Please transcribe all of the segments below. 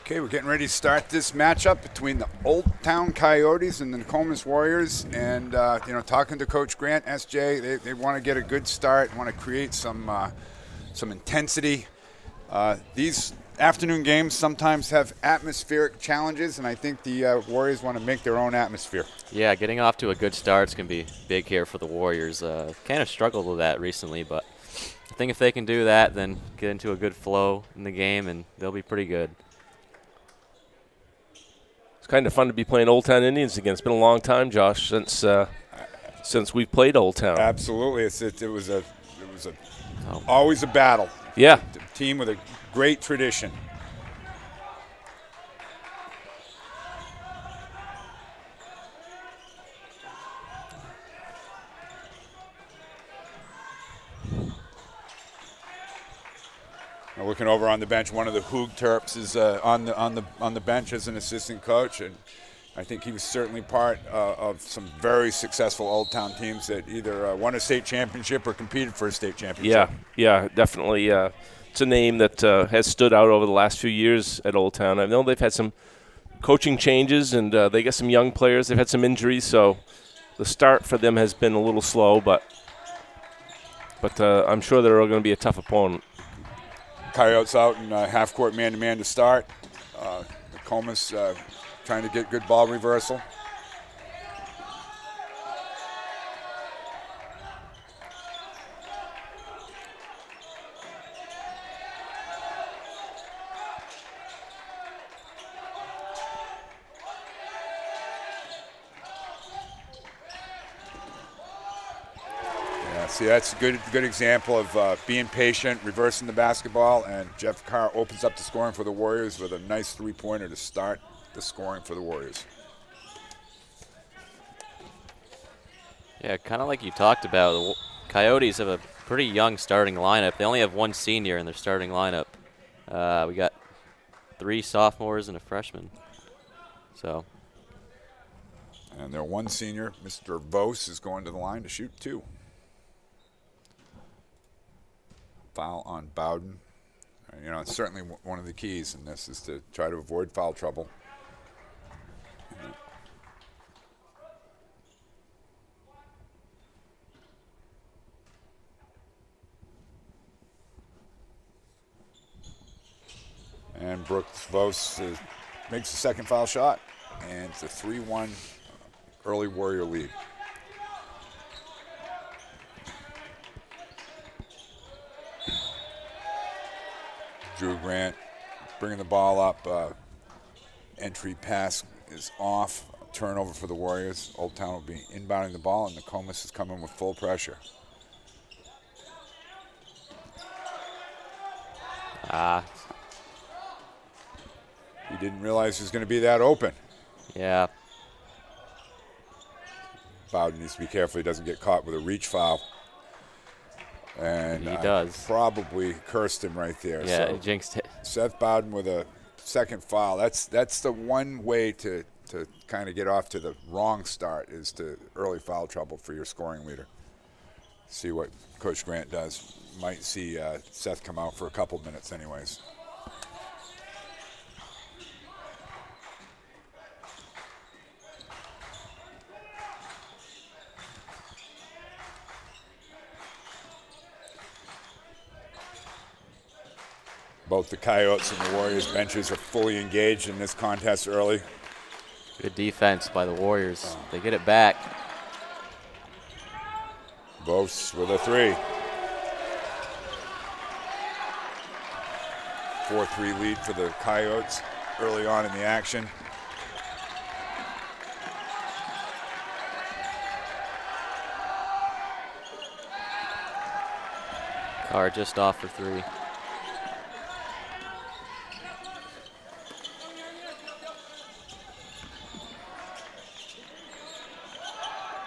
Okay, we're getting ready to start this matchup between the Old Town Coyotes and the Nokomis Warriors. And, talking to Coach Grant, SJ, they want to get a good start, want to create some intensity. These afternoon games sometimes have atmospheric challenges, and I think the Warriors want to make their own atmosphere. Yeah, getting off to a good start is going to be big here for the Warriors. Kind of struggled with that recently, but I think if they can do that, then get into a good flow in the game, and they'll be pretty good. It's kind of fun to be playing Old Town Indians again. It's been a long time, Josh, since we've played Old Town. Absolutely, it was always a battle. Yeah, A team with a great tradition. Now looking over on the bench, one of the Hoog Terps is on the bench as an assistant coach, and I think he was certainly part of some very successful Old Town teams that either won a state championship or competed for a state championship. Yeah, definitely. It's a name that has stood out over the last few years at Old Town. I know they've had some coaching changes, and they got some young players. They've had some injuries, so the start for them has been a little slow, but I'm sure they're going to be a tough opponent. Coyotes out in half-court man-to-man to start. Nokomis trying to get good ball reversal. See, that's a good example of being patient, reversing the basketball, and Jeff Carr opens up the scoring for the Warriors with a nice three-pointer to start the scoring for the Warriors. Yeah, kind of like you talked about, the Coyotes have a pretty young starting lineup. They only have one senior in their starting lineup. We got 3 sophomores and a freshman. And their one senior, Mr. Vos, is going to the line to shoot 2. Foul on Bowden. It's certainly one of the keys in this is to try to avoid foul trouble. And Brooks Vos makes the second foul shot, and it's a 3-1 early Warrior lead. Drew Grant bringing the ball up. Entry pass is off. Turnover for the Warriors. Old Town will be inbounding the ball, and Nokomis is coming with full pressure. He didn't realize he was going to be that open. Yeah. Bowden needs to be careful he doesn't get caught with a reach foul. And he does. Probably cursed him right there. Yeah, so he jinxed it. Seth Bowden with a second foul. That's the one way to kind of get off to the wrong start is to early foul trouble for your scoring leader. See what Coach Grant does. Might see Seth come out for a couple minutes anyways. Both the Coyotes and the Warriors benches are fully engaged in this contest early. Good defense by the Warriors. They get it back. Vos with a 3. 4-3 lead for the Coyotes early on in the action. Carr just off for 3.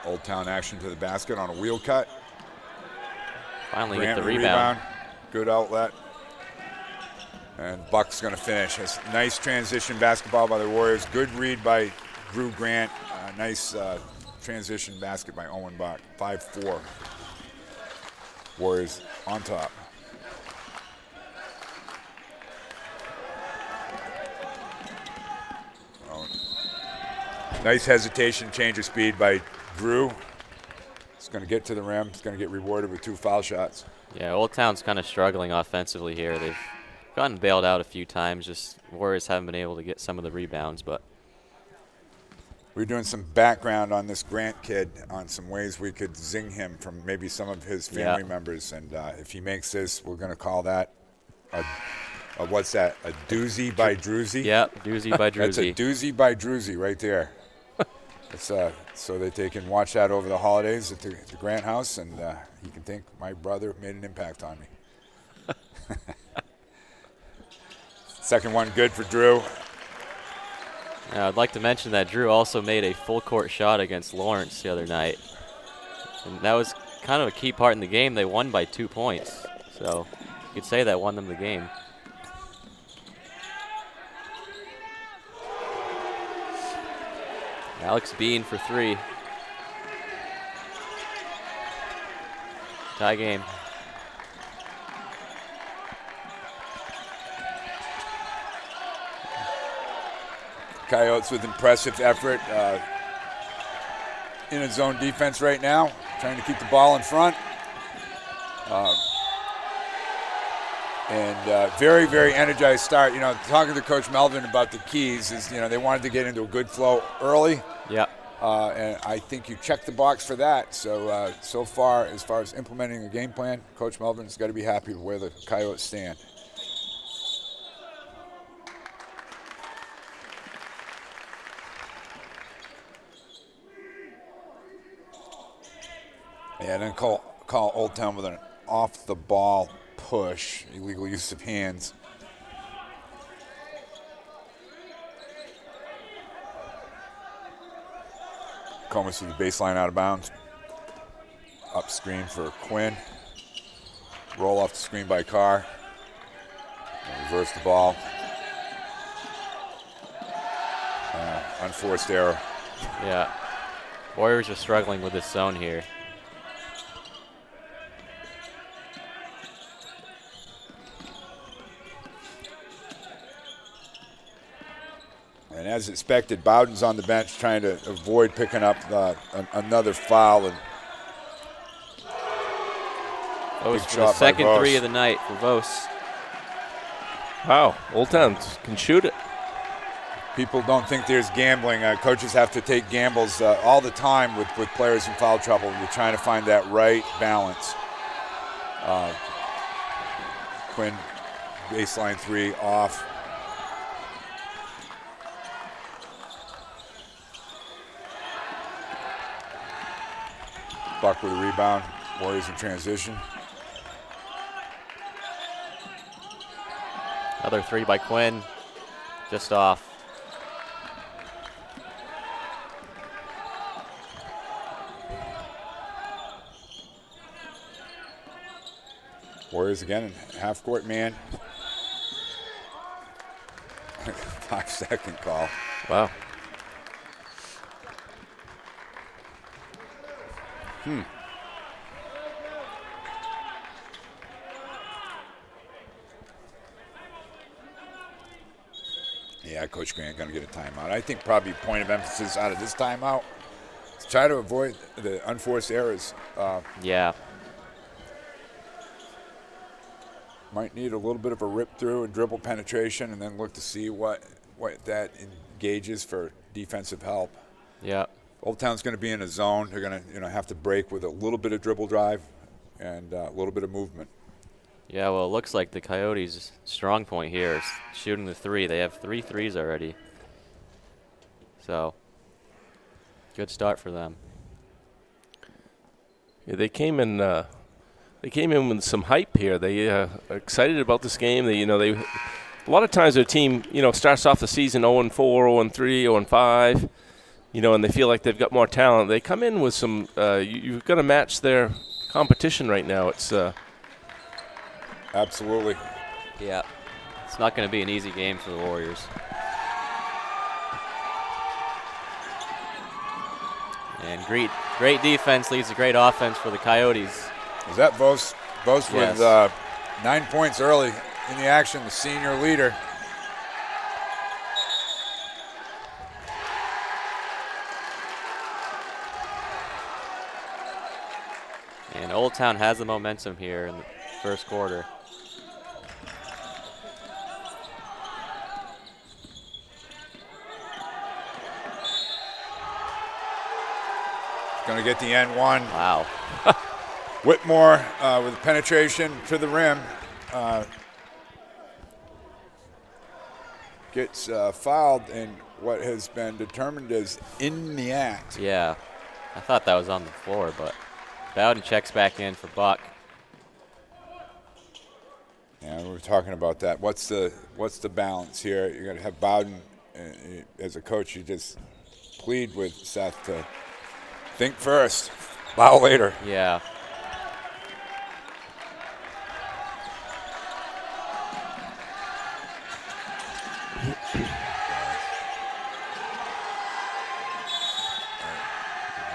Old Town action to the basket on a wheel cut. Finally Grant get the rebound. Good outlet. And Buck's going to finish. It's nice transition basketball by the Warriors. Good read by Drew Grant. Nice transition basket by Owen Buck. 5-4. Warriors on top. Nice hesitation, change of speed by Drew. He's going to get to the rim. He's going to get rewarded with 2 foul shots. Yeah, Old Town's kind of struggling offensively here. They've gotten bailed out a few times. Just Warriors haven't been able to get some of the rebounds, but We're doing some background on this Grant kid on some ways we could zing him from maybe some of his family members. And if he makes this, we're going to call that a what's that? A doozy by Druzy? yeah, doozy by That's a Druzy. doozy by Druzy right there. It's so that they can watch that over the holidays at the Grant house, and he can think my brother made an impact on me. Second one good for Drew. Now, I'd like to mention that Drew also made a full court shot against Lawrence the other night. And that was kind of a key part in the game. They won by 2 points. So you could say that won them the game. Alex Bean for 3. Tie game. Coyotes with impressive effort in a zone defense right now, trying to keep the ball in front. And very, very energized start. You know, talking to Coach Melvin about the keys is, you know, they wanted to get into a good flow early. Yeah. And I think you check the box for that. So, so far as implementing a game plan, Coach Melvin's got to be happy with where the Coyotes stand. Yeah, then call Old Town with an off-the-ball push, illegal use of hands. Nokomis with the baseline out of bounds. Up screen for Quinn. Roll off the screen by Carr. And reverse the ball. Unforced error. Yeah. Warriors are struggling with this zone here. And as expected, Bowden's on the bench trying to avoid picking up another foul. And Vos big for shot the by second Vos. 3 of the night for Vos. Wow, Old Town can shoot it. People don't think there's gambling. Coaches have to take gambles all the time with players in foul trouble. You're trying to find that right balance. Quinn, baseline 3 off. Buck with a rebound. Warriors in transition. Another 3 by Quinn. Just off. Warriors again in half-court man. 5-second call. Wow. Yeah, Coach Grant going to get a timeout. I think probably point of emphasis out of this timeout is try to avoid the unforced errors. Yeah. Might need a little bit of a rip through and dribble penetration, and then look to see what that engages for defensive help. Yeah. Old Town's going to be in a zone. They're going to have to break with a little bit of dribble drive and a little bit of movement. Yeah, well, it looks like the Coyotes' strong point here is shooting the 3. They have 3 threes already. So, good start for them. Yeah, they came in with some hype here. They are excited about this game. A lot of times their team, starts off the season 0-4, 0-3, 0-5, and they feel like they've got more talent. They come in with some. You've got to match their competition right now. It's Absolutely. Yeah. It's not going to be an easy game for the Warriors. And great defense leads to great offense for the Coyotes. Is that Vos Yes. with 9 points early in the action, the senior leader. And Old Town has the momentum here in the first quarter. Going to get the N1. Wow. Whitmore with penetration to the rim. Gets fouled in what has been determined as in the act. Yeah. I thought that was on the floor, but Bowden checks back in for Buck. Yeah, we were talking about that. What's the balance here? You're going to have Bowden, as a coach, you just plead with Seth to think first, foul later. Yeah.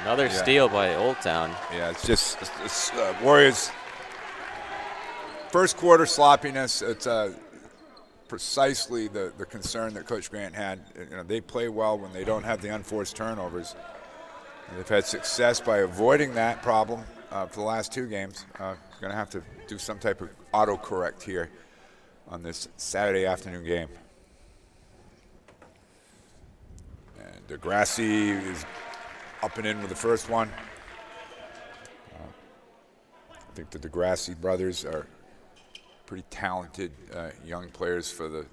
Another steal by Old Town. Yeah, it's just Warriors' first quarter sloppiness. It's precisely the concern that Coach Grant had. You know, they play well when they don't have the unforced turnovers. They've had success by avoiding that problem for the last 2 games. Going to have to do some type of autocorrect here on this Saturday afternoon game. And DeGrassi is up and in with the first one. I think the DeGrassi brothers are pretty talented young players for the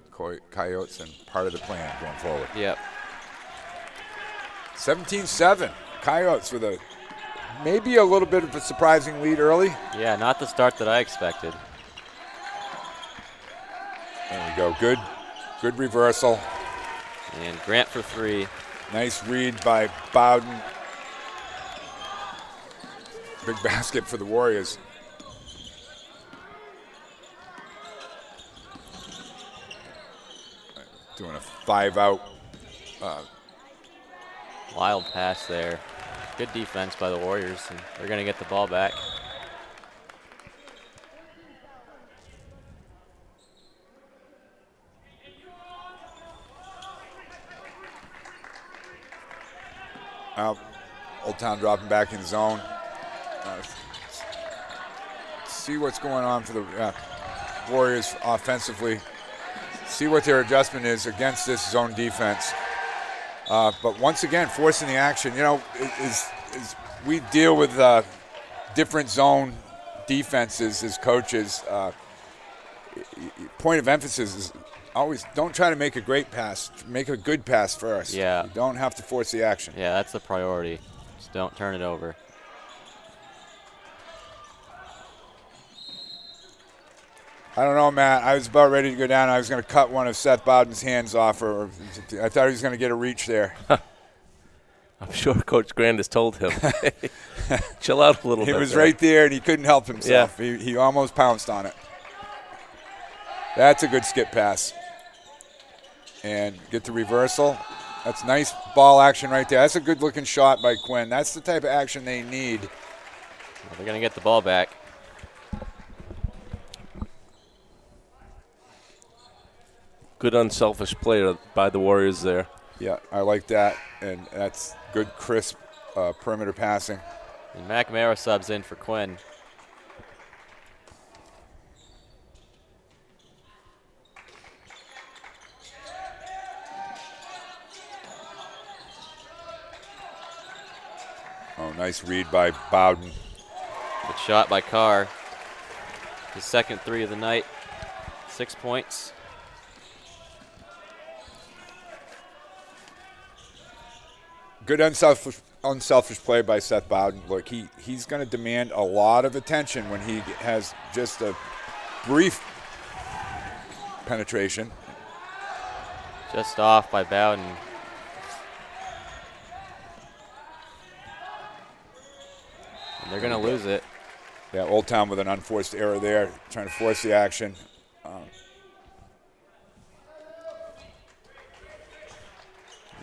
Coyotes and part of the plan going forward. Yep. 17-7. Coyotes with maybe a little bit of a surprising lead early. Yeah, not the start that I expected. There we go. Good reversal. And Grant for 3. Nice read by Bowden. Big basket for the Warriors. Doing a 5-out. Wild pass there. Good defense by the Warriors, and they're going to get the ball back. Old Town dropping back in zone. See what's going on for the Warriors offensively. See what their adjustment is against this zone defense. But once again, forcing the action. You know, as we deal with different zone defenses as coaches, point of emphasis is always don't try to make a great pass. Make a good pass first. Yeah. You don't have to force the action. Yeah, that's the priority. Just don't turn it over. I don't know, Matt. I was about ready to go down. I was going to cut one of Seth Bowden's hands off, or I thought he was going to get a reach there. I'm sure Coach Grant has told him, chill out a little bit. He was right there, and he couldn't help himself. Yeah. He almost pounced on it. That's a good skip pass. And get the reversal. That's nice ball action right there. That's a good-looking shot by Quinn. That's the type of action they need. Well, they're going to get the ball back. Good unselfish play by the Warriors there. Yeah, I like that. And that's good, crisp perimeter passing. And McNamara subs in for Quinn. Oh, nice read by Bowden. Good shot by Carr. His second 3 of the night. 6 points. Good unselfish play by Seth Bowden. Look, he's going to demand a lot of attention when he has just a brief penetration. Just off by Bowden. And they're going to lose it. Yeah, Old Town with an unforced error there, trying to force the action.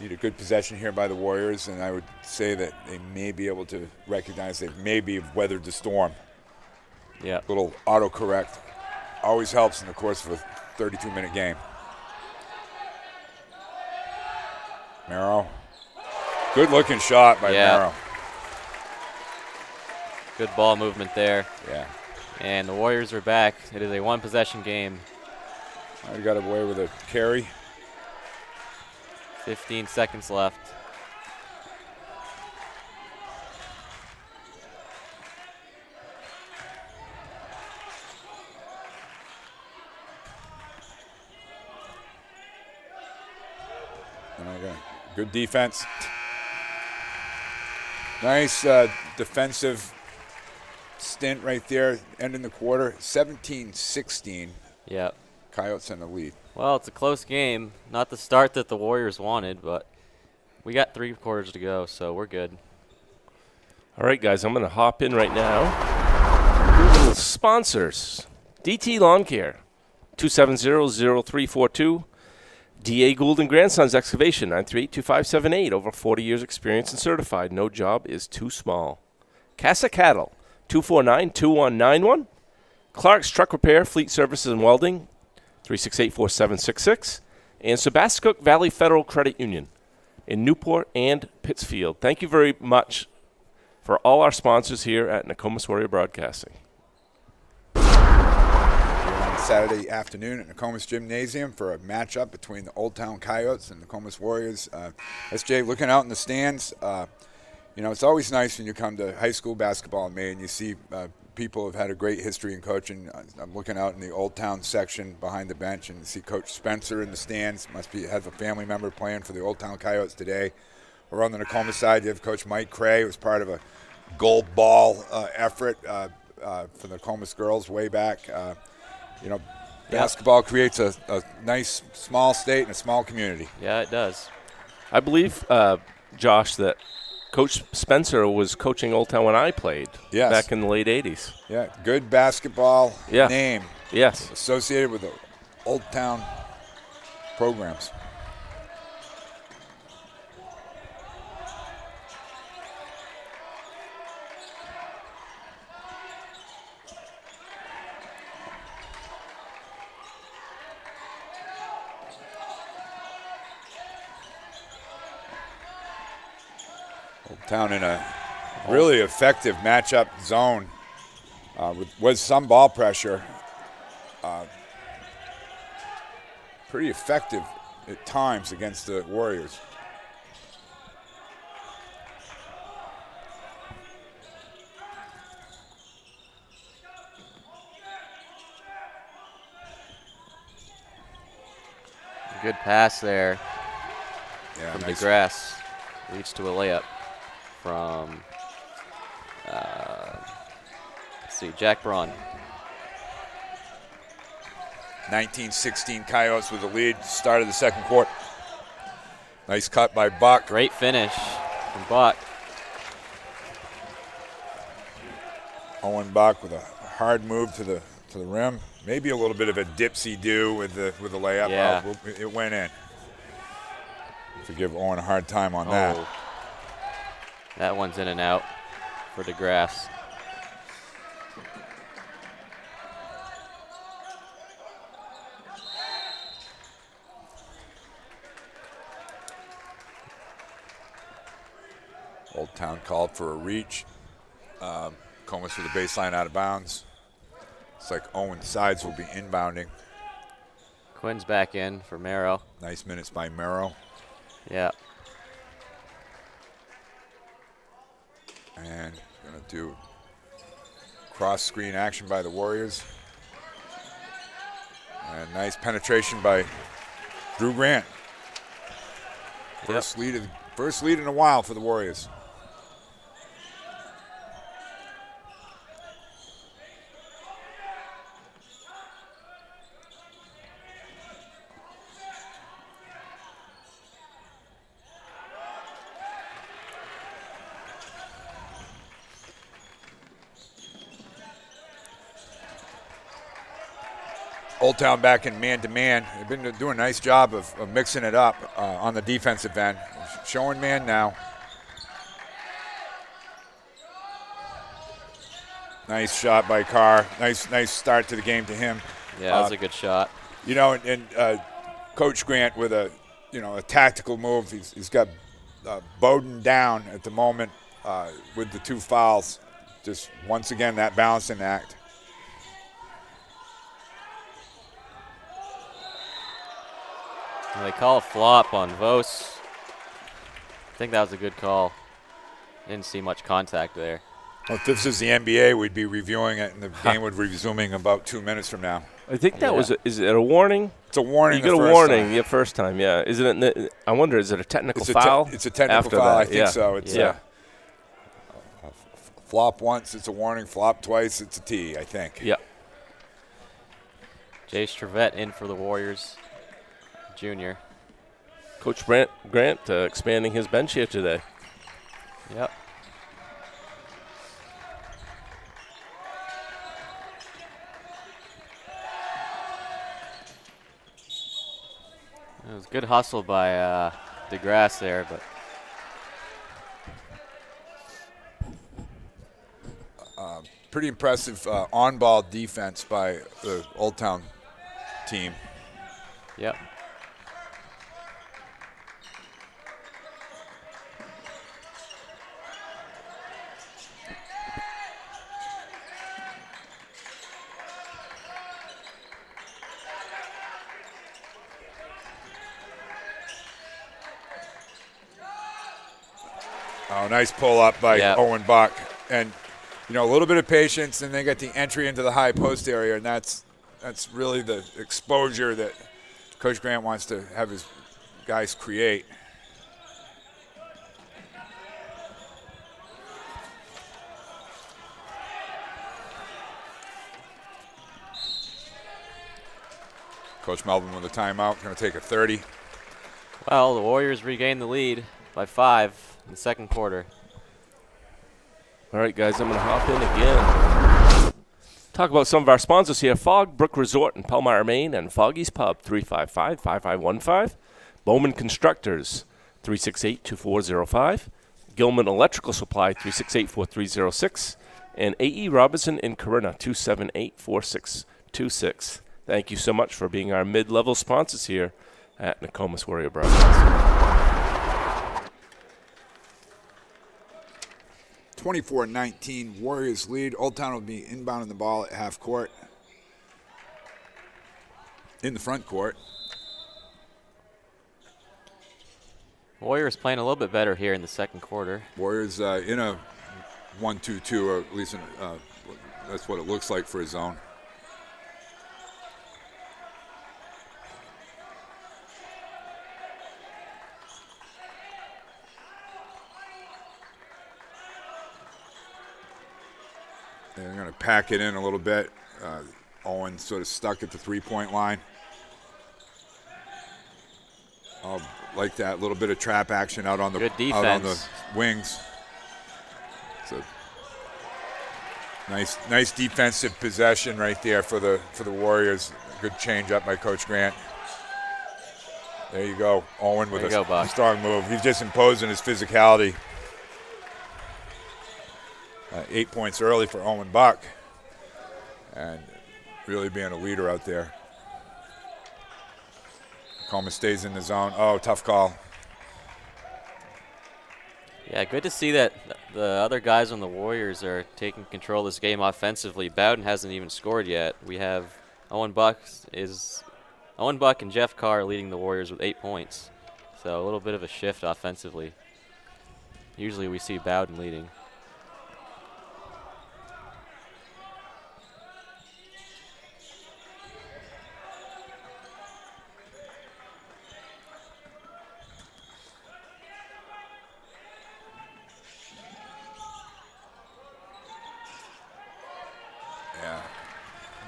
Need a good possession here by the Warriors, and I would say that they may be able to recognize they maybe have weathered the storm. Yeah. Little autocorrect always helps in the course of a 32-minute game. Merrow. Good-looking shot by Merrow. Good ball movement there. Yeah. And the Warriors are back. It is a one-possession game. I got away with a carry. 15 seconds left. Okay. Good defense. Nice defensive stint right there, ending the quarter. 17-16. Yep. Coyotes in the lead. Well, it's a close game. Not the start that the Warriors wanted, but we got 3 quarters to go, so we're good. All right, guys, I'm going to hop in right now. Sponsors. DT Lawn Care, 270-0342. D.A. Gould and Grandsons Excavation, 938-2578. Over 40 years experience and certified. No job is too small. Casa Cattle, 249-2191. Clark's Truck Repair, Fleet Services and Welding, 368-4766. And Sebascook Valley Federal Credit Union in Newport and Pittsfield. Thank you very much for all our sponsors here at Nokomis Warrior Broadcasting. Saturday afternoon at Nokomis Gymnasium for a matchup between the Old Town Coyotes and Nokomis Warriors. SJ, looking out in the stands, it's always nice when you come to high school basketball in May and you see people have had a great history in coaching. I'm looking out in the Old Town section behind the bench and see Coach Spencer in the stands. Have a family member playing for the Old Town Coyotes today. We're on the Nokomis side. You have Coach Mike Cray, who was part of a gold ball effort for the Nokomis girls way back. Basketball creates a nice small state and a small community. Yeah, it does. I believe, Josh, that Coach Spencer was coaching Old Town when I played back in the late 80s. Yeah, good basketball name. Yes. Associated with the Old Town programs. Town in a really effective matchup zone with some ball pressure. Pretty effective at times against the Warriors. Good pass there from nice. DeGrasse. Leads to a layup from, Jack Braun. 19-16 Coyotes with the lead, start of the second quarter. Nice cut by Buck. Great finish from Buck. Owen Buck with a hard move to the rim. Maybe a little bit of a dipsy-do with the layup. Yeah. It went in. To give Owen a hard time on that. That one's in and out for DeGrasse. Old Town called for a reach. Comus with the baseline out of bounds. It's like Owen's sides will be inbounding. Quinn's back in for Merrow. Nice minutes by Merrow. Yeah. And going to do cross-screen action by the Warriors. And nice penetration by Drew Grant. First lead in a while for the Warriors. Old Town back in man-to-man. They've been doing a nice job of mixing it up on the defensive end. Showing man now. Nice shot by Carr. Nice start to the game to him. Yeah, that was a good shot. And Coach Grant with a tactical move. He's got Bowden down at the moment with the 2 fouls. just once again that balancing act. Well, they call a flop on Vos. I think that was a good call. Didn't see much contact there. Well, if this is the NBA, we'd be reviewing it, and the game would be resuming about 2 minutes from now. I think that was. Is it a warning? It's a warning. You get a warning. Yeah, first time. Yeah. Is it? I wonder. Is it a technical foul? It's a technical after foul. That? I think so. It's flop once, it's a warning. Flop twice, it's a tee. I think. Yeah. Jay Strivette in for the Warriors, junior. Coach Grant expanding his bench here today. Yep. It was good hustle by DeGrasse there, but pretty impressive on-ball defense by the Old Town team. yep. Oh, nice pull up by Yep. Owen Buck. And, you know, a little bit of patience, and they get the entry into the high post area, and that's really the exposure that Coach Grant wants to have his guys create. Coach Melvin with a timeout, going to take a 30. Well, the Warriors regained the lead by 5 in the second quarter. All right, guys, I'm going to hop in again. Talk about some of our sponsors here. Fog Brook Resort in Palmyra, Maine, and Foggy's Pub, 355-5515. Bowman Constructors, 368-2405. Gilman Electrical Supply, 368-4306. And A.E. Robinson in Corinna, 278-4626. Thank you so much for being our mid-level sponsors here at Nokomis Warrior Broadcast. 24-19, Warriors lead. Old Town will be inbounding the ball at half court. In the front court. Warriors playing a little bit better here in the second quarter. Warriors in a 1-2-2, or at least that's what it looks like for his zone. They're going to pack it in a little bit. Owen sort of stuck at the three-point line. Like that little bit of trap action out on the Good out on the defense. wings. It's a nice defensive possession right there for the Warriors. Good change up by Coach Grant. There you go, Owen with a strong move. He's just imposing his physicality. 8 points early for Owen Buck, and really being a leader out there. Nokomis stays in the zone. Oh, tough call. Yeah, good to see that the other guys on the Warriors are taking control of this game offensively. Bowden hasn't even scored yet. We have Owen Buck and Jeff Carr leading the Warriors with 8 points. So a little bit of a shift offensively. Usually we see Bowden leading.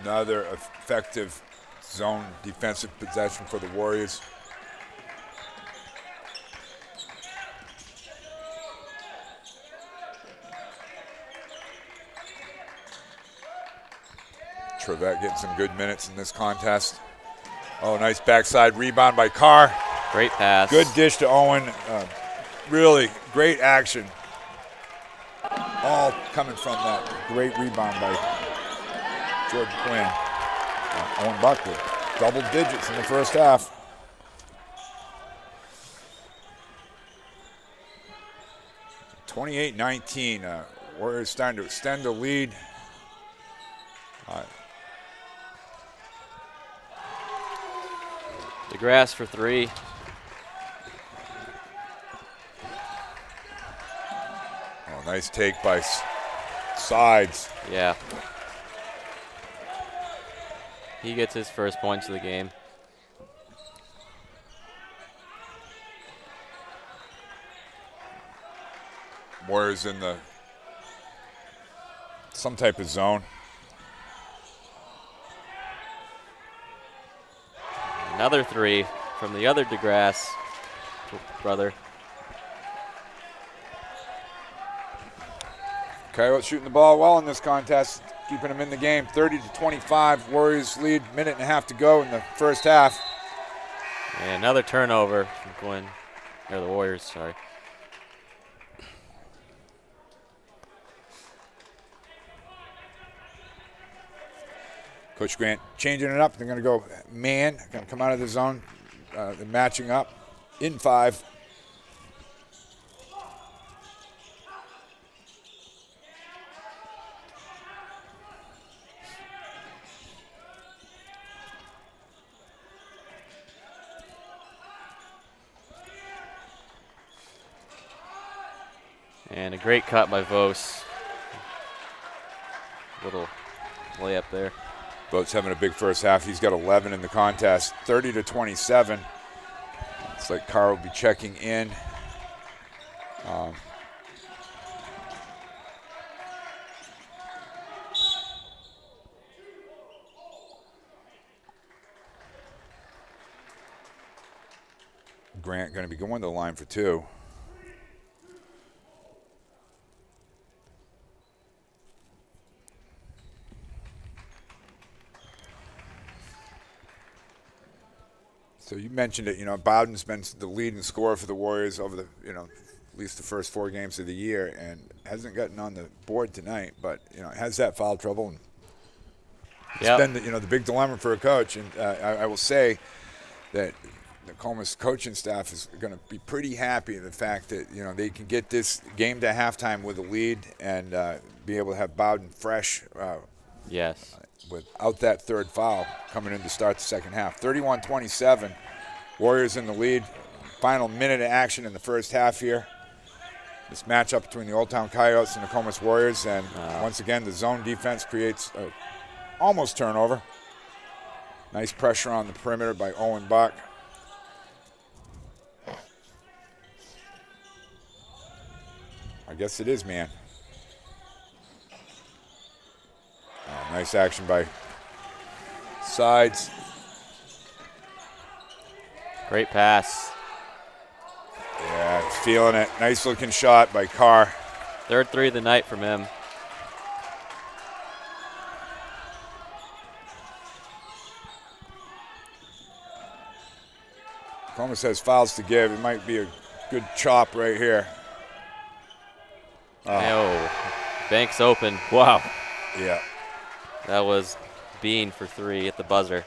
Another effective zone defensive possession for the Warriors. Trevette getting some good minutes in this contest. Oh, nice backside rebound by Carr. Great pass. Good dish to Owen. Really great action. All coming from that great rebound by Jordan Quinn. Owen Buck with double digits in the first half. Warriors starting to extend the lead. DeGrasse for three. Oh, nice take by Sides. Yeah. He gets his first points of the game. Warriors in some type of zone. Another three from the other DeGrasse brother. Coyotes shooting the ball well in this contest, keeping them in the game. 30-25. Warriors lead, minute and a half to go in the first half. And another turnover from Quinn, or the Warriors, sorry. Coach Grant changing it up. They're going to go man, going to come out of the zone. They're matching up in 5. And a great cut by Vos. Little layup there. Boat's having a big first half. He's got 11 in the contest, 30-27. It's like Carr will be checking in. Grant going to be going to the line for 2. So you mentioned it, Bowden's been the leading scorer for the Warriors over the, at least the first 4 games of the year, and hasn't gotten on the board tonight, but, has that foul trouble. And it's been, the big dilemma for a coach. And I will say that the Nokomis coaching staff is going to be pretty happy in the fact that, they can get this game to halftime with a lead and be able to have Bowden fresh. Yes. Without that third foul coming in to start the second half. 31-27, Warriors in the lead. Final minute of action in the first half here. This matchup between the Old Town Coyotes and the Nokomis Warriors, and once again the zone defense creates almost turnover. Nice pressure on the perimeter by Owen Buck. I guess it is, man. Nice action by Sides. Great pass. Yeah, feeling it. Nice looking shot by Carr. Third three of the night from him. Nokomis has fouls to give. It might be a good chop right here. Oh, Banks open. Wow. Yeah. That was Bean for 3 at the buzzer.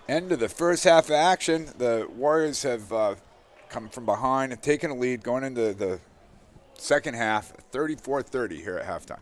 End of the first half of action. The Warriors have come from behind and taken a lead going into the second half, 34-30 here at halftime.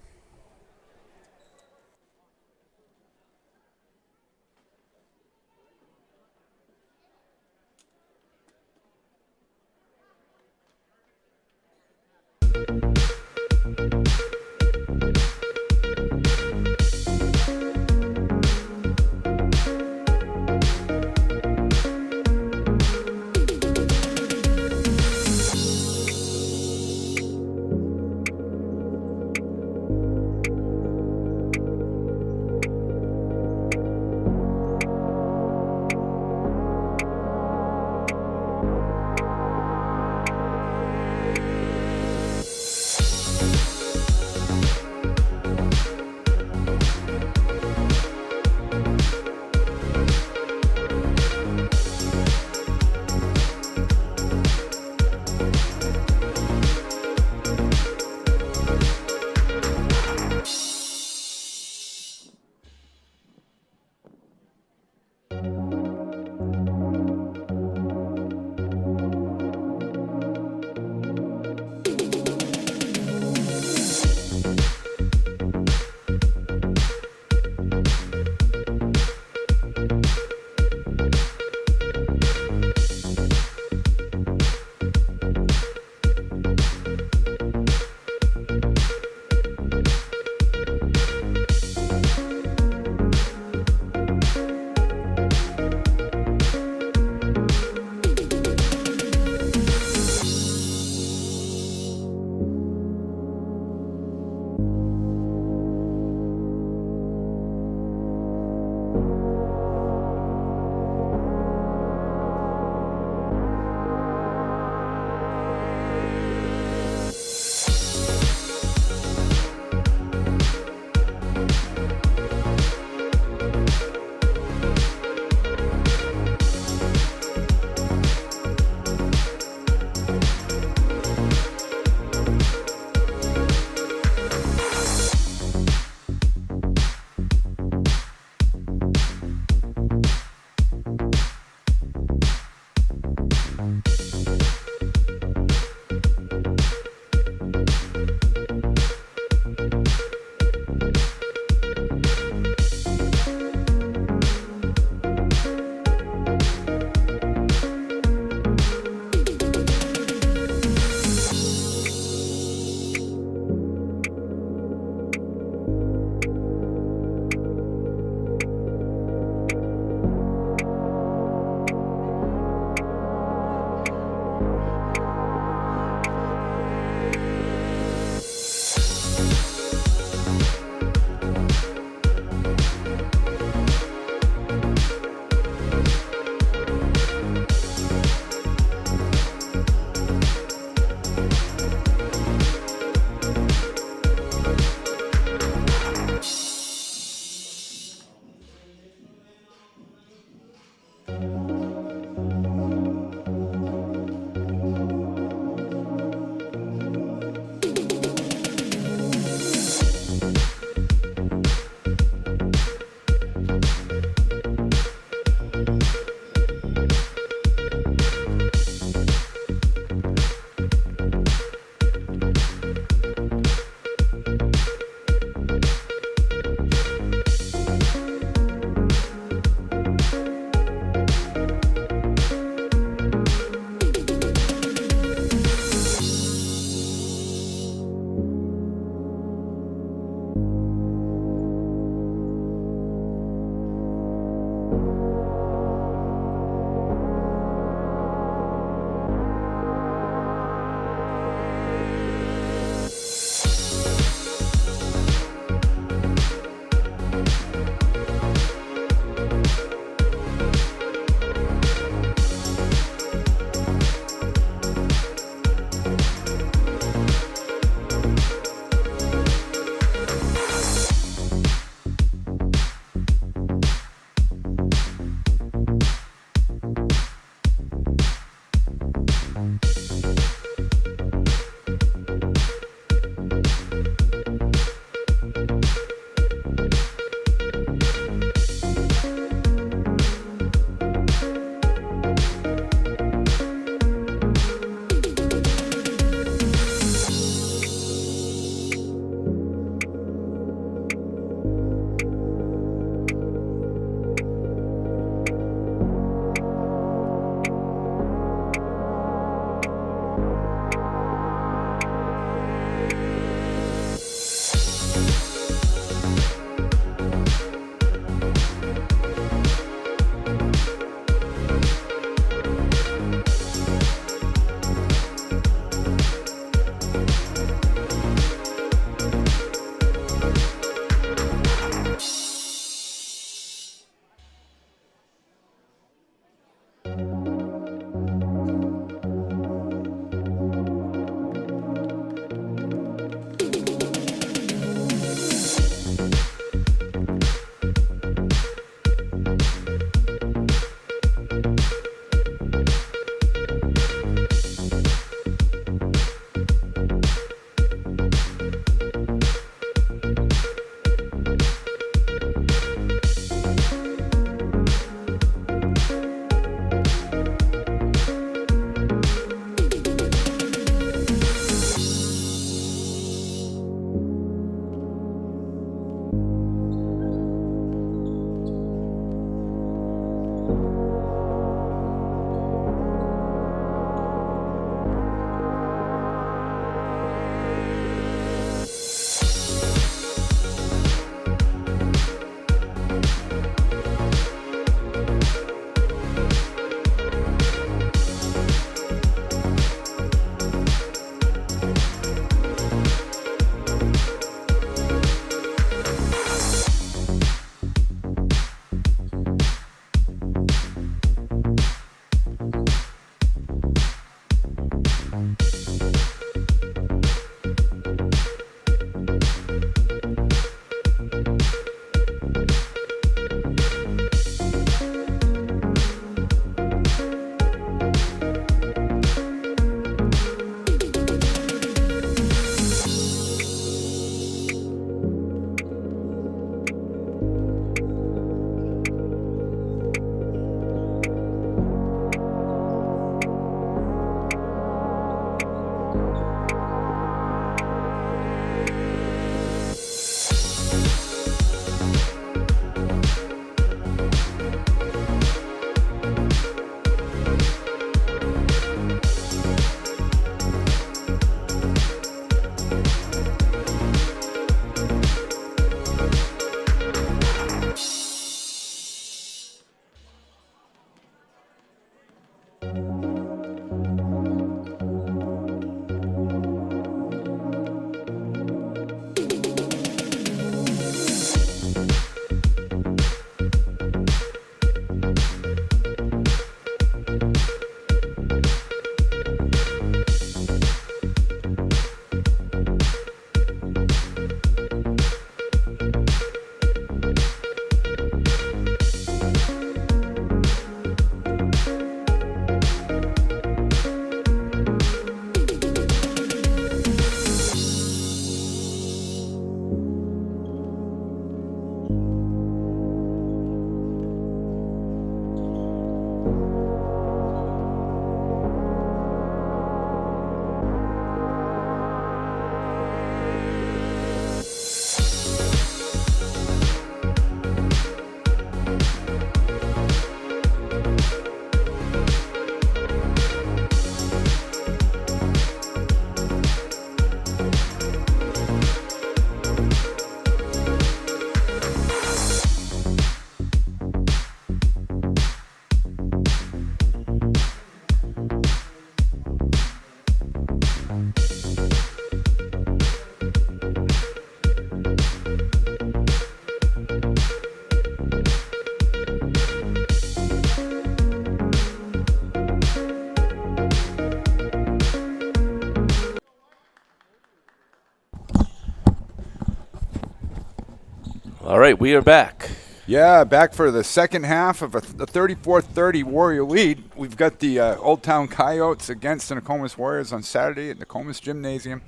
All right, we are back. Yeah, back for the second half of the 34-30 Warrior lead. We've got the Old Town Coyotes against the Nokomis Warriors on Saturday at Nokomis Gymnasium.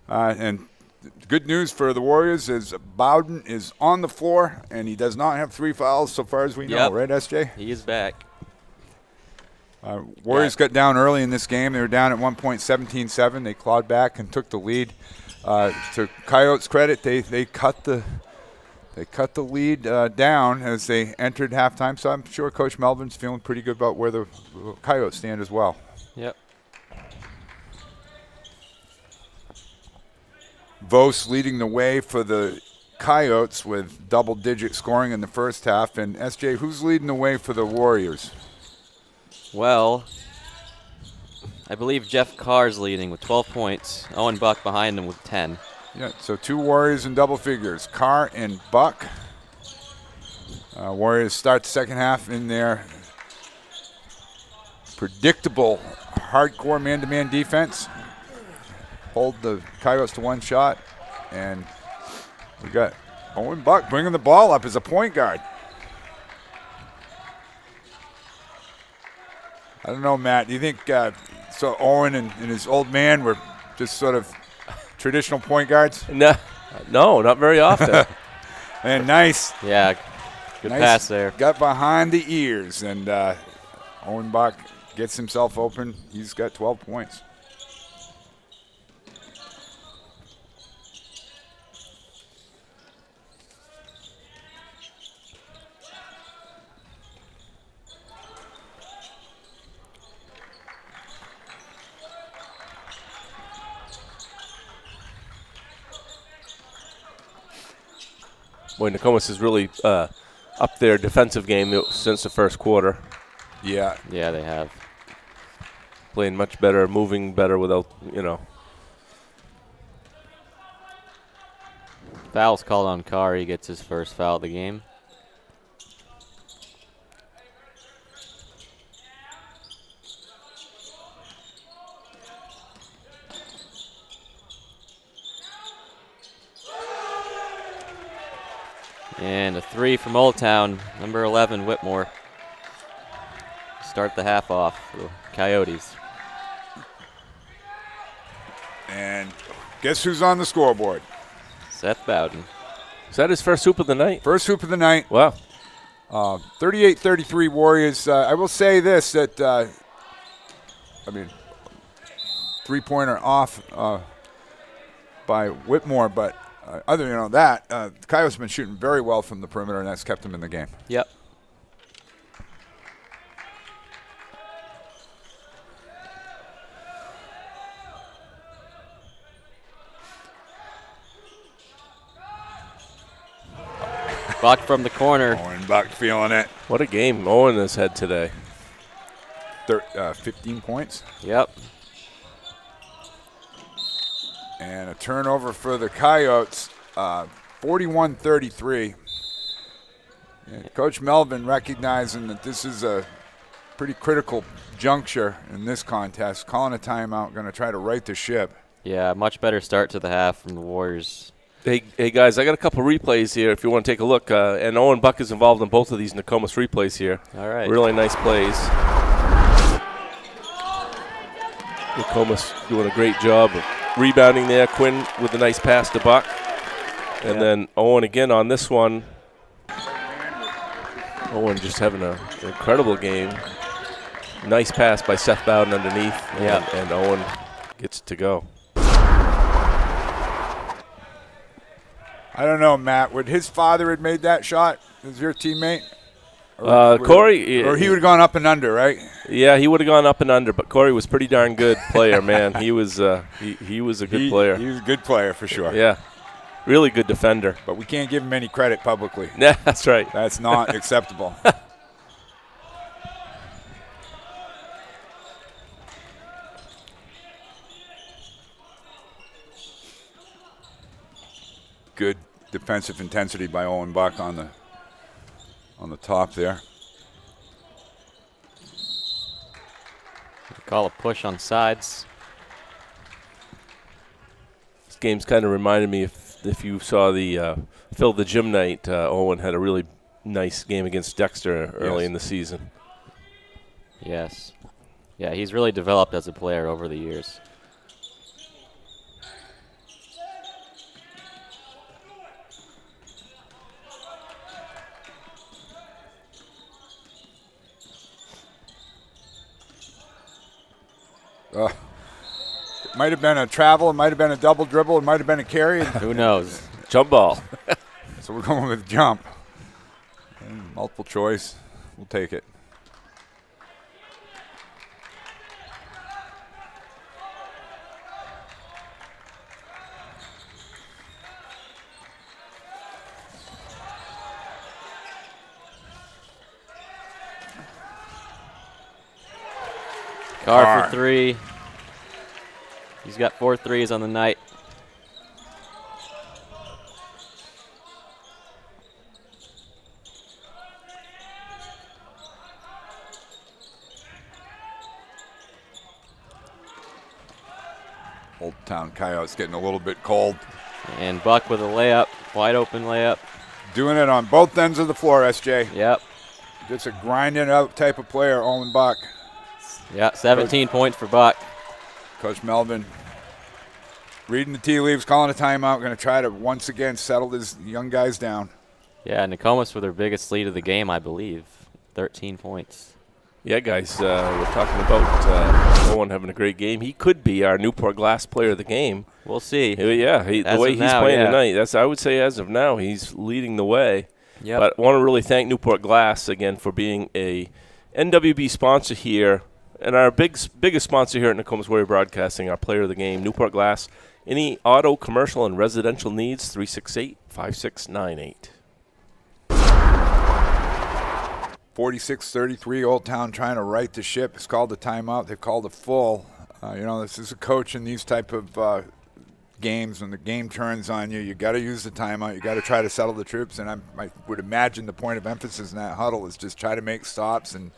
And good news for the Warriors is Bowden is on the floor, and he does not have 3 fouls so far as we know, right, SJ? He is back. Warriors got down early in this game. They were down at 1 point, 17-7. They clawed back and took the lead. To Coyotes' credit, they cut the lead down as they entered halftime. So I'm sure Coach Melvin's feeling pretty good about where the Coyotes stand as well. Yep. Vos leading the way for the Coyotes with double-digit scoring in the first half. And SJ, who's leading the way for the Warriors? Well, I believe Jeff Carr's leading with 12 points. Owen Buck behind him with 10. Yeah, so 2 Warriors in double figures, Carr and Buck. Warriors start the second half in their predictable, hardcore man-to-man defense. Hold the Coyotes to 1 shot, and we got Owen Buck bringing the ball up as a point guard. I don't know, Matt. Do you think so Owen and his old man were just sort of traditional point guards? No, not very often. And nice. Yeah, good pass there. Got behind the ears, and Owen Buck gets himself open. He's got 12 points. Boy, Nokomis has really upped their defensive game since the first quarter. Yeah. Yeah, they have. Playing much better, moving better without, Foul's called on Carr. He gets his first foul of the game. And a 3 from Old Town, number 11, Whitmore. Start the half off for the Coyotes. And guess who's on the scoreboard? Seth Bowden. Is that his first hoop of the night? First hoop of the night. Wow. 38-33 Warriors. I will say this, that, three-pointer off by Whitmore, but other than that, the Coyotes have been shooting very well from the perimeter, and that's kept them in the game. Yep. Buck from the corner. Owen Buck feeling it. What a game Owen has had today. 15 points. Yep. And a turnover for the Coyotes, 41-33. Coach Melvin recognizing that this is a pretty critical juncture in this contest, calling a timeout, going to try to right the ship. Yeah, much better start to the half from the Warriors. Hey guys, I got a couple replays here if you want to take a look. And Owen Buck is involved in both of these Nokomis replays here. All right. Really nice plays. Nokomis doing a great job of rebounding there. Quinn with a nice pass to Buck. And then Owen again on this one. Owen just having an incredible game. Nice pass by Seth Bowden underneath. And Owen gets it to go. I don't know, Matt. Would his father have made that shot as your teammate? Corey. Or he would have gone up and under, right? Yeah, he would have gone up and under, but Corey was pretty darn good player, man. He was he was a good player. He was a good player for sure. Yeah, really good defender. But we can't give him any credit publicly. Yeah, that's right. That's not acceptable. Good defensive intensity by Owen Buck on the top there. Call a push on sides. This game's kind of reminded me of if you saw the Phil the Gym Night, Owen had a really nice game against Dexter early in the season. Yes. Yeah, he's really developed as a player over the years. It might have been a travel. It might have been a double dribble. It might have been a carry. Who knows? Jump ball. So we're going with jump. And multiple choice. We'll take it. Carr for 3. He's got 4 threes on the night. Old Town Coyotes getting a little bit cold. And Buck with a layup, wide open layup. Doing it on both ends of the floor, SJ. Yep. Just a grinding out type of player, Owen Buck. Yeah, 17 points for Buck. Coach Melvin reading the tea leaves, calling a timeout, going to try to once again settle his young guys down. Yeah, Nokomis with their biggest lead of the game, I believe. 13 points. Yeah, guys, we're talking about Owen having a great game. He could be our Newport Glass Player of the Game. We'll see. Yeah, the way he's playing tonight, I would say as of now, he's leading the way. Yep. But I want to really thank Newport Glass again for being a NWB sponsor here, and our biggest sponsor here at Nokomis Warrior Broadcasting, our Player of the Game, Newport Glass. Any auto, commercial, and residential needs, 368-5698. 46-33, Old Town trying to right the ship. It's called a timeout. They've called a full. This is a coach in these type of games. When the game turns on you, you got to use the timeout. You got to try to settle the troops. And I would imagine the point of emphasis in that huddle is just try to make stops and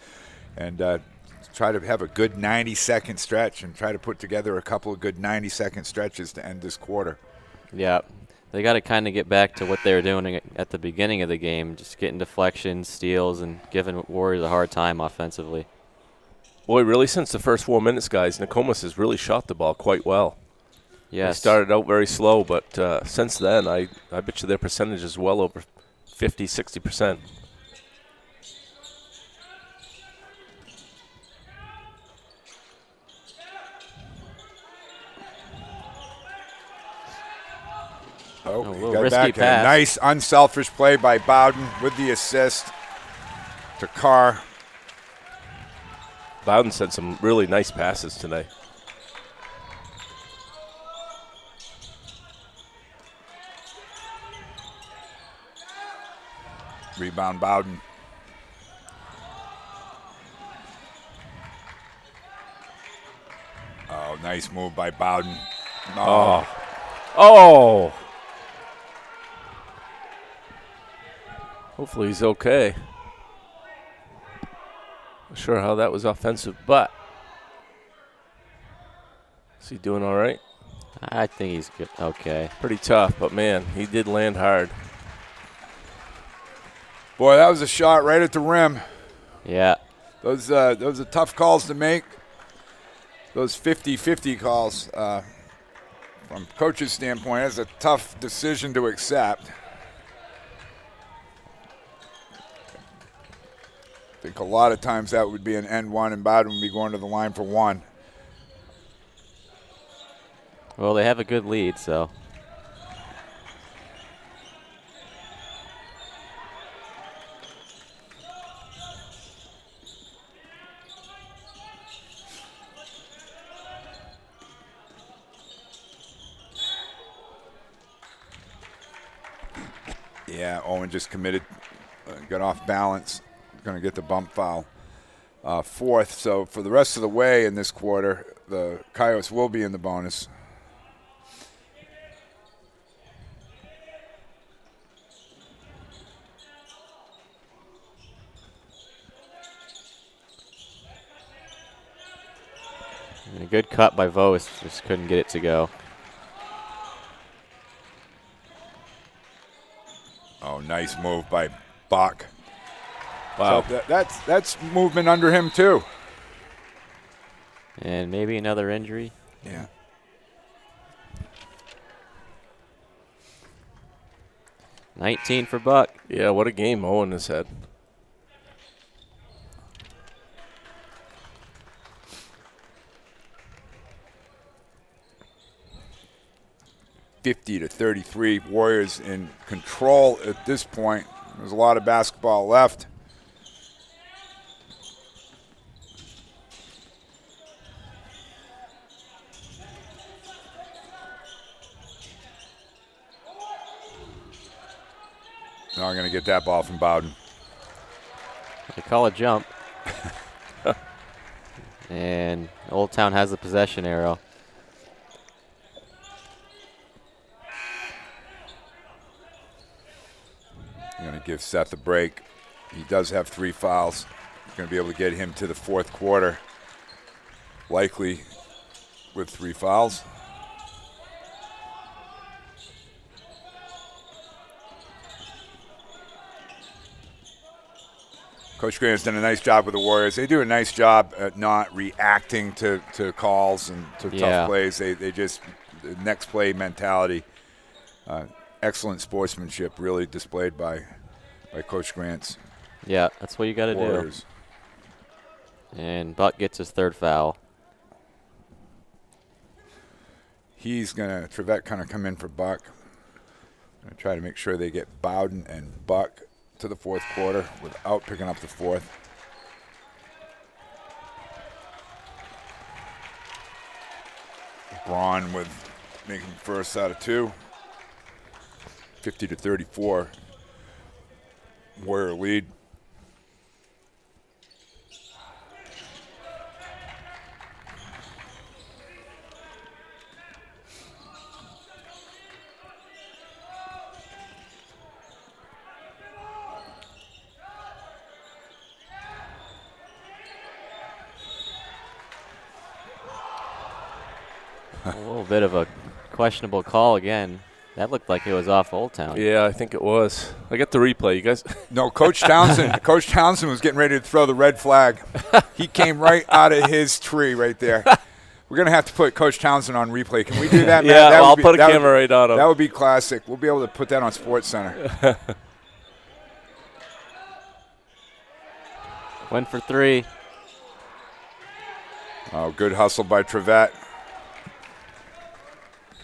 try to have a good 90-second stretch and try to put together a couple of good 90-second stretches to end this quarter. Yeah. They got to kind of get back to what they were doing at the beginning of the game, just getting deflections, steals, and giving Warriors a hard time offensively. Boy, really, since the first 4 minutes, guys, Nokomis has really shot the ball quite well. Yes. They started out very slow, but since then, I bet you their percentage is well over 50, 60%. A He little got risky back. pass. A nice, unselfish play by Bowden with the assist to Carr. Bowden sent some really nice passes tonight. Rebound Bowden. Oh, nice move by Bowden. Oh! Hopefully he's okay. Not sure how that was offensive, but is he doing all right? I think he's good. Okay. Pretty tough, but man, he did land hard. Boy, that was a shot right at the rim. Yeah. Those are tough calls to make. Those 50-50 calls, from coach's standpoint, that's a tough decision to accept. I think a lot of times that would be an end one, and Bowden would be going to the line for one. Well, they have a good lead, so. Yeah, Owen just committed, got off balance, going to get the bump foul. Fourth, so for the rest of the way in this quarter, the Coyotes will be in the bonus. And a good cut by Vos, just couldn't get it to go. Oh, nice move by Bach. Wow. So that's movement under him too. And maybe another injury. Yeah. $19 for Buck. Yeah, what a game Owen has had. (50-33). Warriors in control at this point. There's a lot of basketball left. Not going to get that ball from Bowden. They call a jump. And Old Town has the possession arrow. I'm going to give Seth a break. He does have 3 fouls. Going to be able to get him to the fourth quarter, likely with 3 fouls. Coach Grant's done a nice job with the Warriors. They do a nice job at not reacting to calls and to tough plays. They just, the next play mentality. Excellent sportsmanship really displayed by Coach Grant's Yeah, that's what you got to do. Warriors. And Buck gets his 3rd foul. He's going to, Trevette kind of come in for Buck. Going to try to make sure they get Bowden and Buck to the fourth quarter without picking up the 4th. Braun with making first out of 2. 50-34. Warrior lead. A little bit of a questionable call again. That looked like it was off Old Town. Yeah, I think it was. I got the replay. You guys? No, Coach Townsend. Coach Townsend was getting ready to throw the red flag. He came right out of his tree right there. We're going to have to put Coach Townsend on replay. Can we do that, man? Yeah, That I'll would put a that camera right on him. That would be classic. We'll be able to put that on Sports Center. Went for 3. Oh, good hustle by Trevette.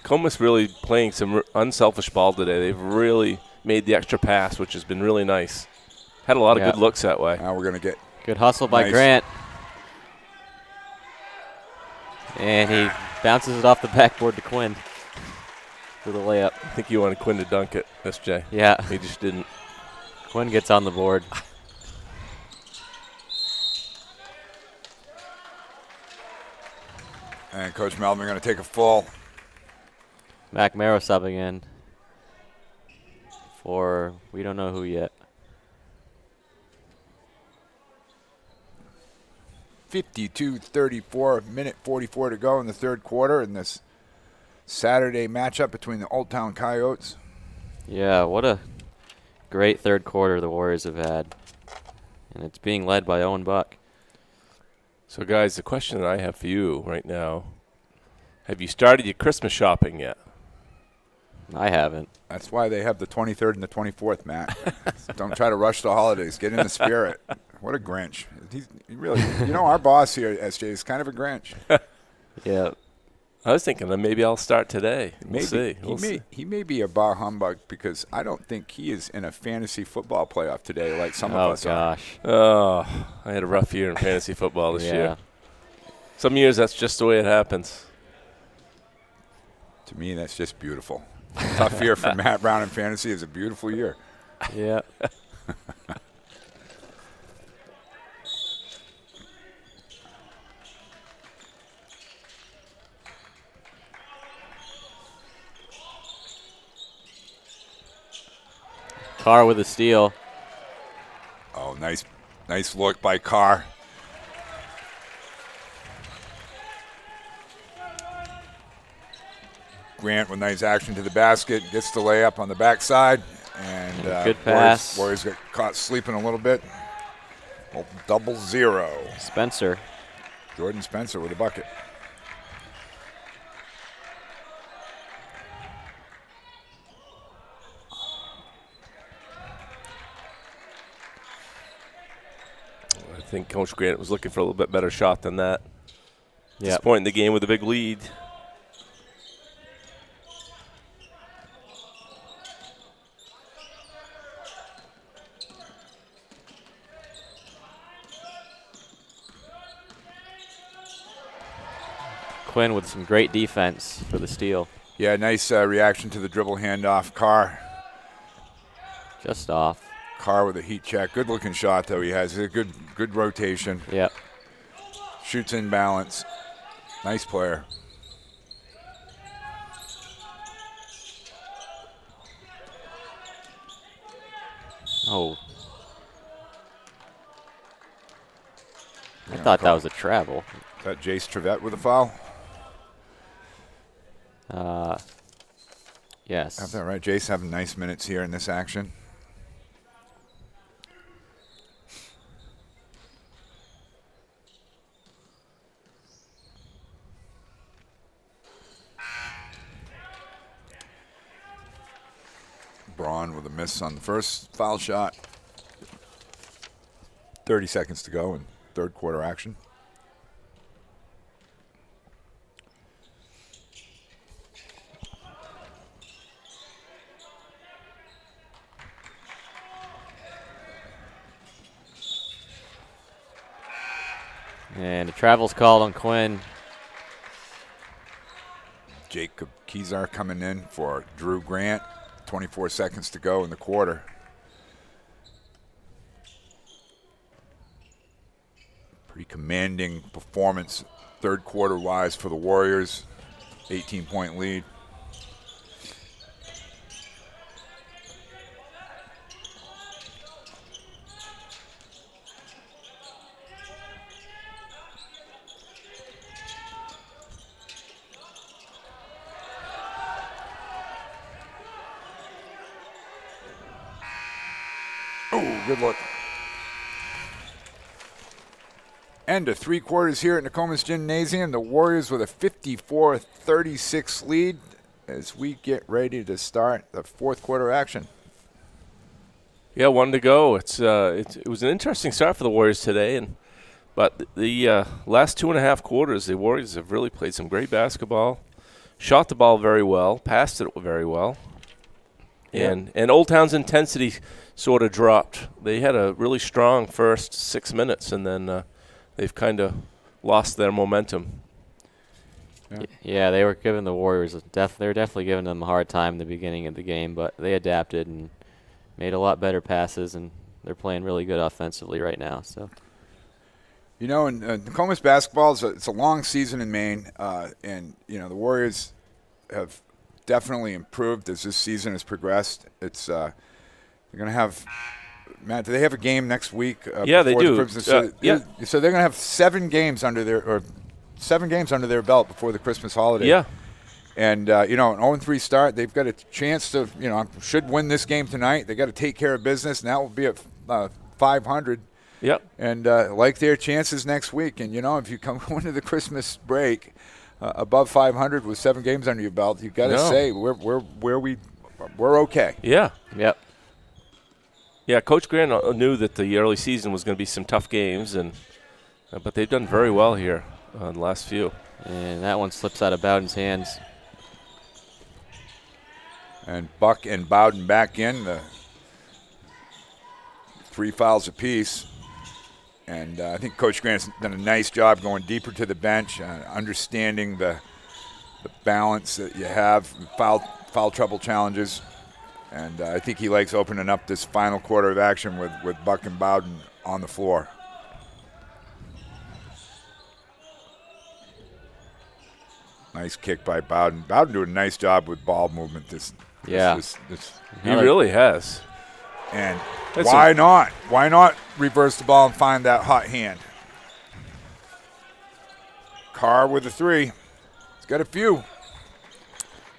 Nokomis really playing some unselfish ball today. They've really made the extra pass, which has been really nice. Had a lot of good looks that way. Now we're going to get Good hustle by Nice. Grant. And he bounces it off the backboard to Quinn for the layup. I think you wanted Quinn to dunk it, SJ. Yeah, He just didn't. Quinn gets on the board. and Coach Melvin going to take a full. McMarrow subbing in for we don't know who yet. 52-34, minute 44 to go in the third quarter in this Saturday matchup between the Old Town Coyotes. Yeah, what a great third quarter the Warriors have had. And it's being led by Owen Buck. So, guys, the question that I have for you right now, have you started your Christmas shopping yet? I haven't. That's why they have the 23rd and the 24th, Matt. Don't try to rush the holidays. Get in the spirit. What a Grinch. He really, our boss here at SJ is kind of a Grinch. Yeah. I was thinking that maybe I'll start today. Maybe. We'll see. He may be a bar humbug because I don't think he is in a fantasy football playoff today like some of us gosh. Oh, I had a rough year in fantasy football this Yeah. year. Some years that's just the way it happens. are. To me, that's just beautiful. Tough year for Matt Brown in fantasy is a beautiful year. Yeah. Carr with a steal. Oh, nice look by Carr. Grant with nice action to the basket, gets the layup on the backside. And good pass. Warriors got caught sleeping a little bit. Well, 0-0. Spencer. Jordan Spencer with a bucket. I think Coach Grant was looking for a little bit better shot than that. Yeah. This point in the game with a big lead. Quinn with some great defense for the steal. Yeah, nice reaction to the dribble handoff. Just off. Carr with a heat check. Good looking shot though he has. A good rotation. Yep. Shoots in balance. Nice player. Oh. I thought that was a travel. Is that Jace Trevette with a foul? Yes. Have that right. Jace having nice minutes here in this action. Braun with a miss on the first foul shot. 30 seconds to go in third quarter action. And the travel's called on Quinn. Jacob Kezar coming in for Drew Grant. 24 seconds to go in the quarter. Pretty commanding performance third quarter wise for the Warriors. 18-point lead. Oh, good look. End of three quarters here at Nokomis Gymnasium. The Warriors with a 54-36 lead as we get ready to start the fourth quarter action. Yeah, one to go. It was an interesting start for the Warriors today, but the last 2.5 quarters, the Warriors have really played some great basketball, shot the ball very well, passed it very well, and Old Town's intensity sort of dropped. They had a really strong first 6 minutes, and then they've kind of lost their momentum. Yeah, they were giving the Warriors they were definitely giving them a hard time in the beginning of the game, but they adapted and made a lot better passes, and they're playing really good offensively right now. So, you know, in Nokomis basketball, it's a long season in Maine, and you know the Warriors have definitely improved as this season has progressed. It's they're going to have. Matt, do they have a game next week? Yeah, they do. So they're going to have 7 games under their belt before the Christmas holiday. Yeah. And, you know, an 0-3 start, they've got a chance to, you know, should win this game tonight. They got to take care of business, and that will be at 500. Yep. And like their chances next week. And, you know, if you come into the Christmas break above 500 with 7 games under your belt, you've got to say we're okay. Yeah. Yep. Yeah, Coach Grant knew that the early season was going to be some tough games, but they've done very well here the last few. And that one slips out of Bowden's hands. And Buck and Bowden back in, the 3 fouls apiece. And I think Coach Grant's done a nice job going deeper to the bench, understanding the balance that you have, foul trouble challenges. And I think he likes opening up this final quarter of action with Buck and Bowden on the floor. Nice kick by Bowden. Bowden doing a nice job with ball movement. He really has. And why not? Why not reverse the ball and find that hot hand? Carr with a 3. He's got a few.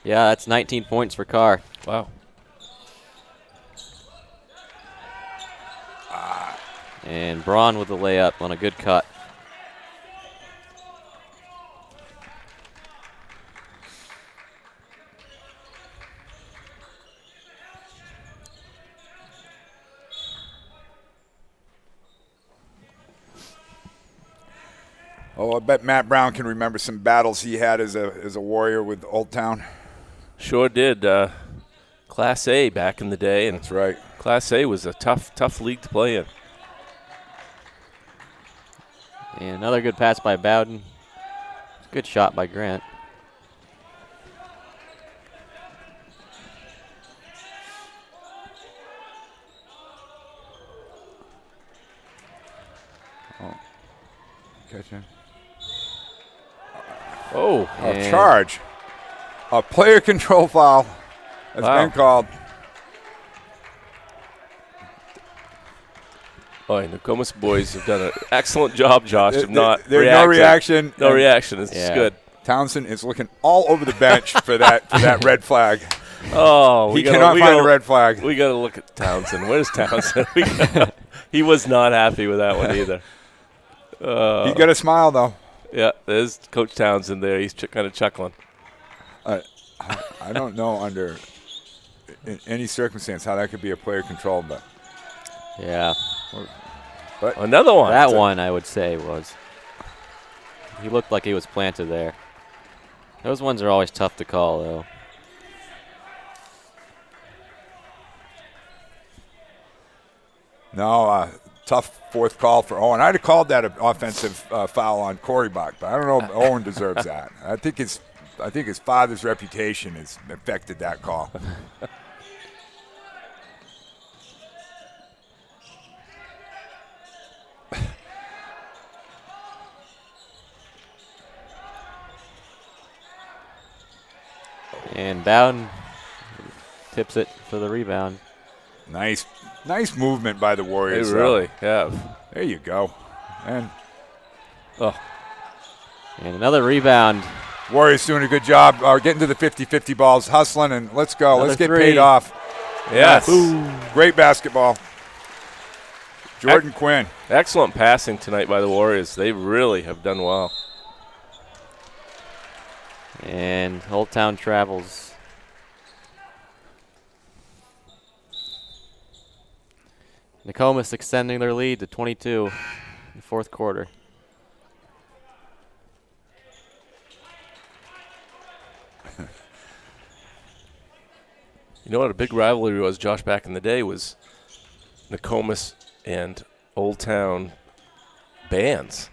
Yeah, that's 19 points for Carr. Wow. And Braun with the layup on a good cut. Oh, I bet Matt Brown can remember some battles he had as a Warrior with Old Town. Sure did. Class A back in the day. And That's right. Class A was a tough league to play in. And another good pass by Bowden. Good shot by Grant. Oh, catch him. Oh, A charge. A player control foul has been called. boy, the Nokomis boys have done an excellent job, Josh, of not There's reacting. no reaction. No reaction. It's good. Townsend is looking all over the bench for that red flag. Oh, he cannot find a red flag. We got to look at Townsend. Where's Townsend? He was not happy with that one either. He got a smile though. Yeah, there's Coach Townsend there. He's kind of chuckling. I don't know under in any circumstance how that could be a player control, but Yeah. but Another one. That one, I would say, was. He looked like he was planted there. Those ones are always tough to call, though. no, tough fourth call for Owen. I'd have called that an offensive foul on Corey Bach, but I don't know if Owen deserves that. I think his father's reputation has affected that call. And Bowden tips it for the rebound. Nice movement by the They Warriors. really have. There you go. And And another rebound. Warriors doing a good job getting to the 50-50 balls, hustling, and let's go. Another Let's get three. paid off. Yes. Great basketball. Jordan Quinn. Excellent passing tonight by the Warriors. They really have done well. And Old Town travels. Nokomis extending their lead to 22 in the fourth quarter. You know what a big rivalry was, Josh, back in the day was Nokomis and Old Town bands.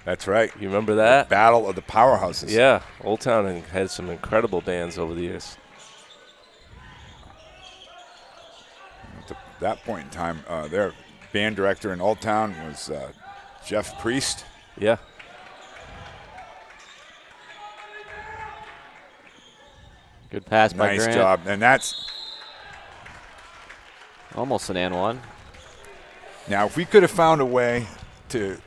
That's right. You remember that? Battle of the powerhouses. Yeah, Old Town had some incredible bands over the years. At that point in time, their band director in Old Town was Jeff Priest. Yeah. Good pass by Nice Grant. job. And that's Almost an and one. now if we could have found a way to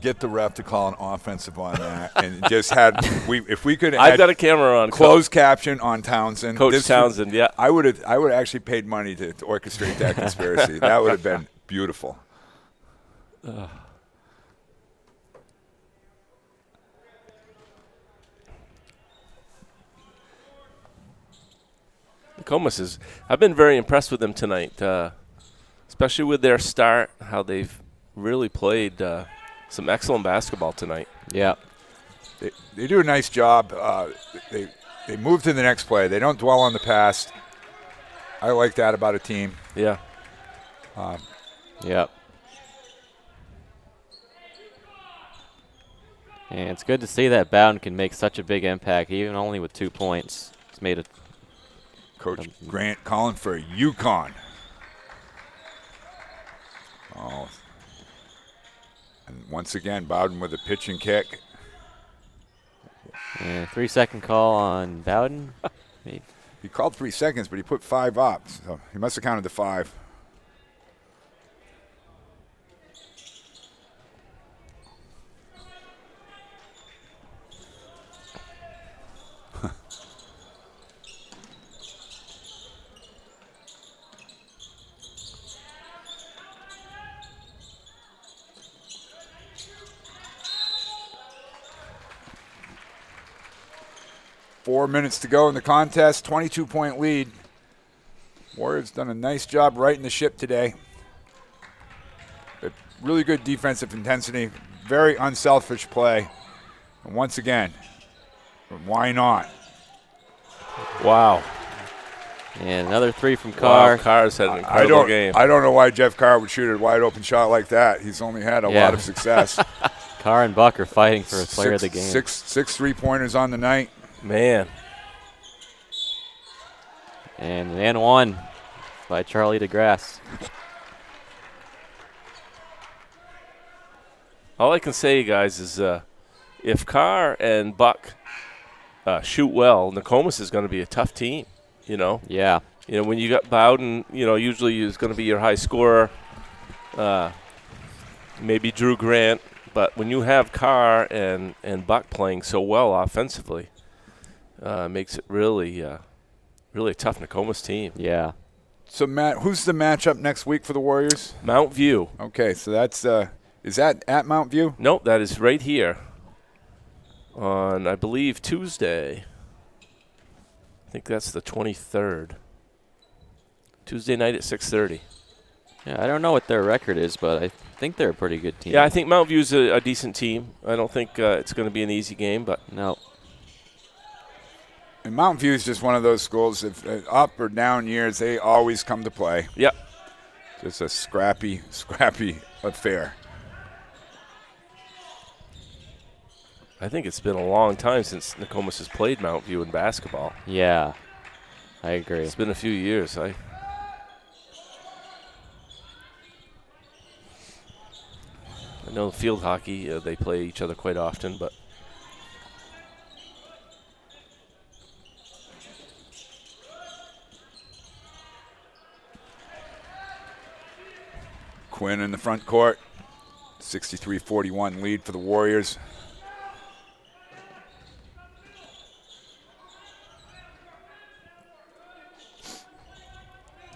get the ref to call an offensive on that and just had if we could have I've got a camera on. closed caption on Townsend. Coach Townsend, yeah. I would have actually paid money to orchestrate that conspiracy. That would have been beautiful. Nokomis I've been very impressed with them tonight, especially with their start, how they've really played some excellent basketball tonight. Yeah. They do a nice job. They move to the next play. They don't dwell on the past. I like that about a team. Yeah. Yep. And it's good to see that Bowden can make such a big impact, even only with 2 points. He's made it. Coach Grant calling for UConn. Oh. And once again, Bowden with a pitch and kick. And 3-second call on Bowden. He called 3 seconds, but he put 5 up. So he must have counted to 5. 4 minutes to go in the contest, 22-point lead. Warriors done a nice job righting the ship today. Really good defensive intensity, very unselfish play. And once again, why not? Wow. And another three from Carr. Wow, Carr's had an incredible game. I don't know why Jeff Carr would shoot a wide-open shot like that. He's only had a lot of success. Carr and Buck are fighting for a player of the game. Six three-pointers on the night. Man. And an and one by Charlie DeGrasse. All I can say, guys, is if Carr and Buck shoot well, Nokomis is going to be a tough team, you know. Yeah. You know, when you got Bowden, you know, usually is going to be your high scorer, maybe Drew Grant. But when you have Carr and Buck playing so well offensively, makes it really a tough Nokomis team. Yeah. So, Matt, who's the matchup next week for the Warriors? Mount View. Okay, so that's is that at Mount View? Nope, that is right here on, I believe, Tuesday. I think that's the 23rd. Tuesday night at 6:30. Yeah, I don't know what their record is, but I think they're a pretty good team. Yeah, I think Mount View's a decent team. I don't think it's going to be an easy game, but no. And Mountain View is just one of those schools, if up or down years, they always come to play. Yep. Just a scrappy affair. I think it's been a long time since Nokomis has played Mount View in basketball. Yeah, I agree. It's been a few years. I know field hockey, they play each other quite often, but Quinn in the front court. 63-41 lead for the Warriors.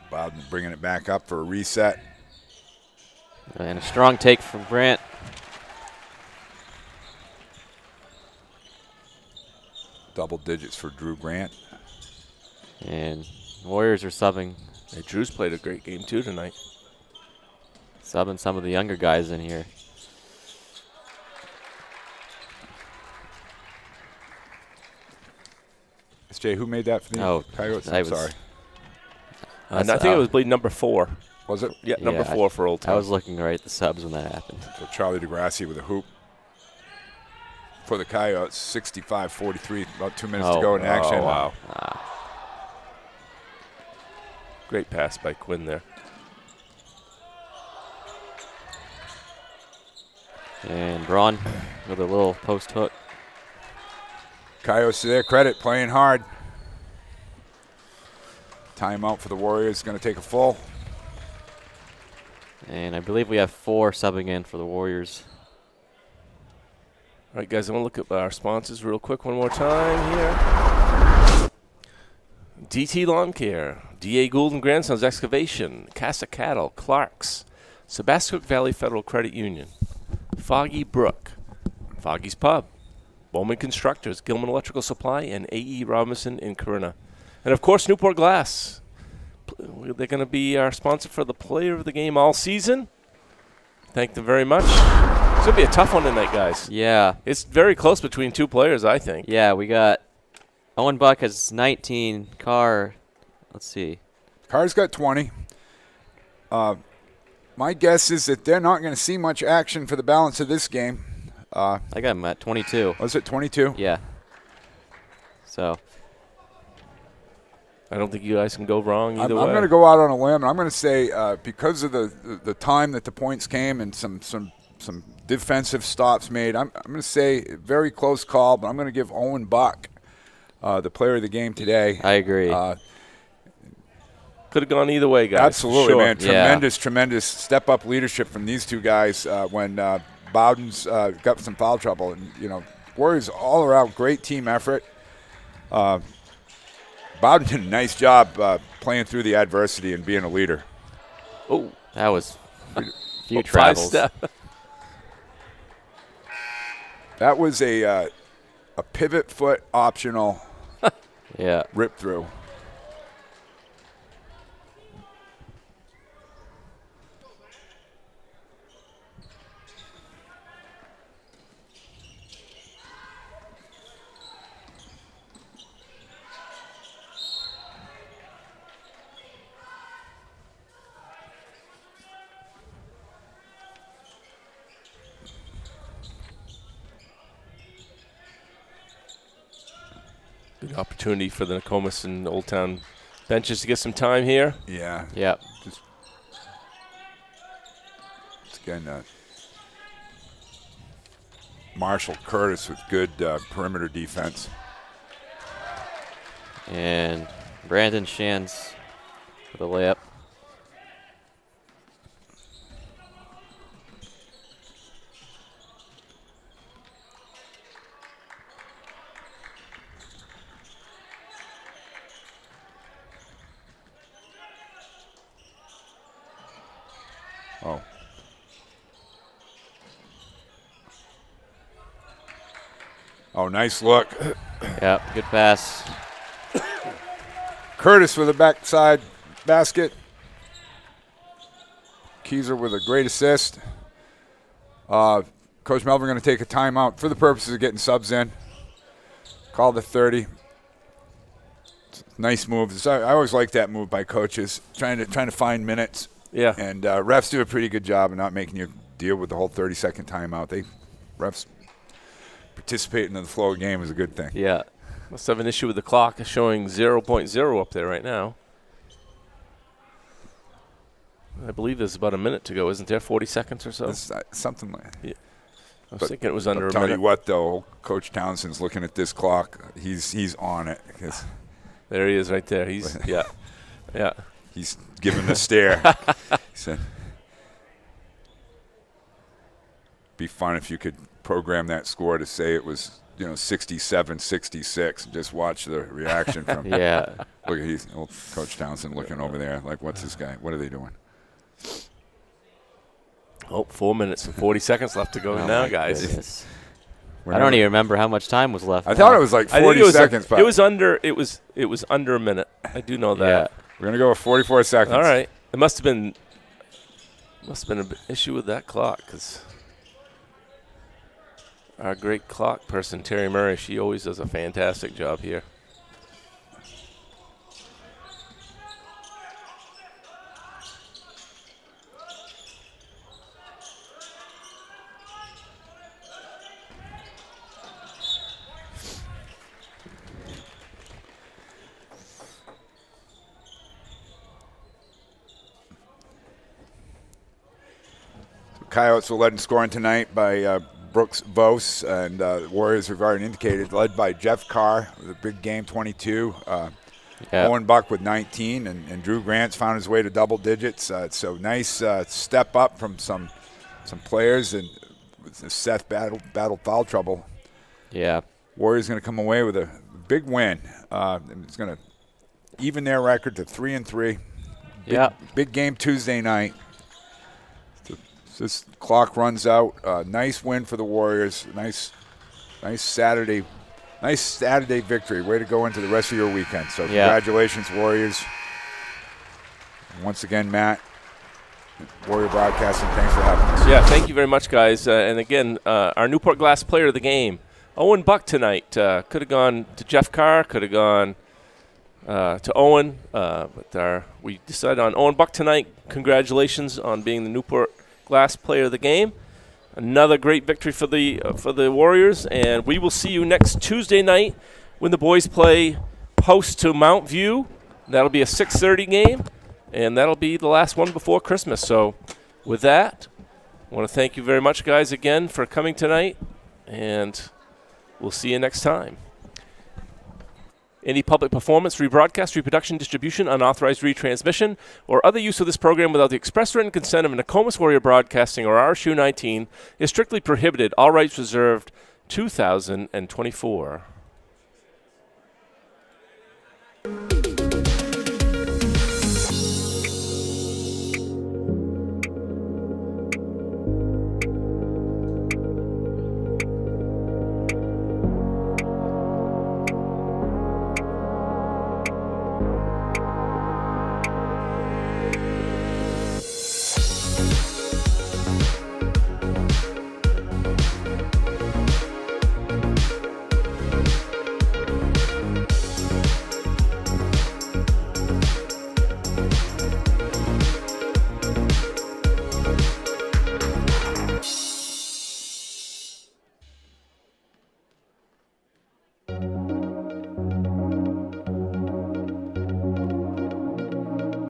Bowden bringing it back up for a reset. And a strong take from Grant. Double digits for Drew Grant. And Warriors are subbing hey, Drew's played a great game too tonight. some of the younger guys in here. SJ, who made that for the Coyotes? I'm sorry. And I think it was bleed number 4. Was it? Yeah, number 4 for Old Town. I was looking right at the subs when that happened. So Charlie DeGrasse with a hoop for the Coyotes. 65-43, about 2 minutes to go in action. Oh, wow. Great pass by Quinn there. And Braun with a little post hook. Coyotes to their credit, playing hard. Timeout for the Warriors, going to take a full. And I believe we have 4 subbing in for the Warriors. All right, guys, I'm going to look at our sponsors real quick one more time here. DT Lawn Care, D.A. Gould and Grandsons Excavation, Casa Cattle, Clark's, Sebascook Valley Federal Credit Union, Foggy Brook, Foggy's Pub, Bowman Constructors, Gilman Electrical Supply, and A.E. Robinson in Corunna. And, of course, Newport Glass. They're going to be our sponsor for the player of the game all season. Thank them very much. It's going to be a tough one tonight, guys. Yeah. It's very close between 2 players, I think. Yeah, we got Owen Buck has 19. Carr, let's see. Carr's got 20. My guess is that they're not going to see much action for the balance of this game. I got him at 22. Was it 22? Yeah. So I don't think you guys can go wrong either way. I'm going to go out on a limb, and I'm going to say because of the time that the points came and some defensive stops made, I'm going to say very close call, but I'm going to give Owen Buck the player of the game today. I agree. Could have gone either way, guys. Absolutely, sure. man. Tremendous step-up leadership from these two guys when Bowden's got some foul trouble. And, Warriors all around, great team effort. Bowden did a nice job playing through the adversity and being a leader. Oh, that was a few travels. That was a pivot foot optional Yeah. rip through. Good opportunity for the Nokomis and Old Town benches to get some time here. Yeah. Yeah. Just again, Marshall Curtis with good perimeter defense. And Brandon Shands for the layup. Oh. Oh, nice look. Yeah, good pass. Curtis with a backside basket. Keyser with a great assist. Coach Melvin going to take a timeout for the purposes of getting subs in. Call the 30. Nice move. I always like that move by coaches, trying to find minutes. Yeah. And refs do a pretty good job of not making you deal with the whole 30-second timeout. Refs participating in the flow of the game is a good thing. Yeah. Must have an issue with the clock showing 0.0 up there right now. I believe there's about a minute to go, isn't there? 40 seconds or so? It's, something like that. Yeah. I was thinking it was under I'll a tell minute. you what, though, Coach Townsend's looking at this clock. He's on it. There he is right there. He's, yeah. Yeah. He's giving the stare. He said, be fun if you could program that score to say it was, 67-66, and just watch the reaction from. Yeah. Look at old Coach Townsend looking over there, like, what's this guy? What are they doing? Oh, 4 minutes and 40 seconds left to go now, guys. Goodness. I don't even remember how much time was left. I thought it was like 40 seconds. It was under a minute. I do know that. Yeah. We're gonna go with 44 seconds. All right. It must have been an issue with that clock, because our great clock person, Terry Murray, she always does a fantastic job here. Coyotes were led in scoring tonight by Brooks Vos, and Warriors have already indicated, led by Jeff Carr with a big game, 22. Owen Buck with 19, and Drew Grant's found his way to double digits. So nice step up from some players, and Seth battled foul trouble. Yeah. Warriors going to come away with a big win. It's going to even their record to 3-3. Big game Tuesday night. This clock runs out. Nice win for the Warriors. Nice Saturday victory. Way to go into the rest of your weekend. So congratulations, Warriors. And once again, Matt, Warrior Broadcasting, thanks for having us. Yeah, thank you very much, guys. And again, our Newport Glass player of the game, Owen Buck tonight. Could have gone to Jeff Carr, could have gone to Owen, but we decided on Owen Buck tonight. Congratulations on being the Newport Glass player of the game. Another great victory for the Warriors, and we will see you next Tuesday night when the boys play host to Mount View. That'll be a 6:30 game, and that'll be the last one before Christmas. So with that, I want to thank you very much, guys, again for coming tonight, and we'll see you next time. Any public performance, rebroadcast, reproduction, distribution, unauthorized retransmission, or other use of this program without the express written consent of Nokomis Warrior Broadcasting or RSU 19 is strictly prohibited. All rights reserved. 2024.